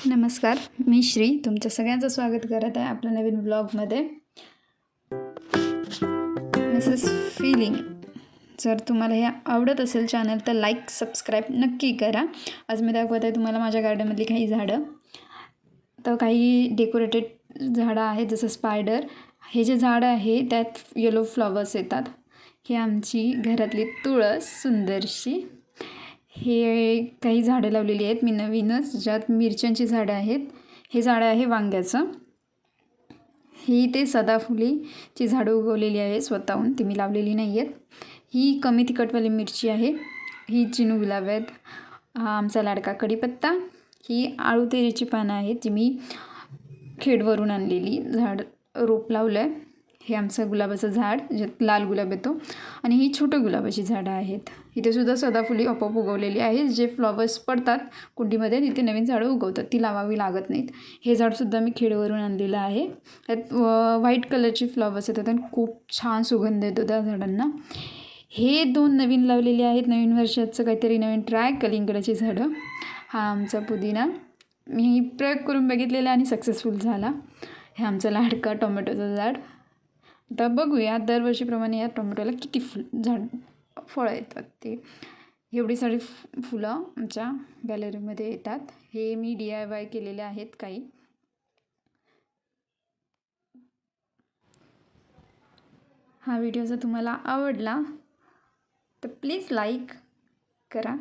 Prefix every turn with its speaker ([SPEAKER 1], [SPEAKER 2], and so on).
[SPEAKER 1] नमस्कार, मी श्री तुमचं सगळ्यांचं स्वागत करत आहे आपल्या नवीन ब्लॉगमध्ये. Mrs feeling. जर तुम्हाला हे आवडत असेल चॅनल तर लाईक सबस्क्राईब नक्की करा. आज मी दाखवत आहे तुम्हाला माझ्या गार्डनमधली काही झाडं. तर काही डेकोरेटेड झाडं आहेत जसं स्पायडर. हे जे झाडं आहे त्यात येलो फ्लॉवर्स येतात. ही आमची घरातली तुळस सुंदरशी. हे काही झाडं लावलेली आहेत मी नवीनच, ज्यात मिरच्यांची झाडं आहेत. हे झाडं आहे वांग्याचं. ही ते सदाफुलीची झाडं उगवलेली आहे स्वतःहून, ती मी लावलेली नाही आहेत. ही कमी तिखटवाली मिरची आहे. ही चिनू गुलाब आहेत. हा आमचा लाडका कढीपत्ता. ही आळूतेरीची पानं आहेत जी मी खेडवरून आणलेली झाड रोप लावलं आहे. हे आमचं गुलाबाचं झाड ज्यात लाल गुलाब येतो. आणि ही छोटं गुलाबाची झाडं आहेत. इथे सुद्धा सदाफुली आपोआप उगवलेली आहेत. जे फ्लॉवर्स पडतात कुंडीमध्ये तिथे नवीन झाडं उगवतात, ती लावावी लागत नाहीत. हे झाडसुद्धा मी खेडवरून आणलेलं आहे. त्यात व्हाईट कलरची फ्लॉवर्स येतात आणि खूप छान सुगंध येतो त्या झाडांना. हे 2 नवीन लावलेले आहेत. नवीन वर्षाचं काहीतरी नवीन ट्राय, कलिंगडाची झाडं. हा आमचा पुदिना मी प्रयोग करून बघितलेला आणि सक्सेसफुल झाला. हे आमचं लाडका टोमॅटोचं झाड. आता बघूया दरवर्षीप्रमाणे या टोमॅटोला किती फळं येतात ते. एवढी सारी फुलं आमच्या गॅलरीमध्ये येतात. हे मी DIY केलेले आहेत काही. हा व्हिडिओ जर तुम्हाला आवडला तर प्लीज लाईक करा.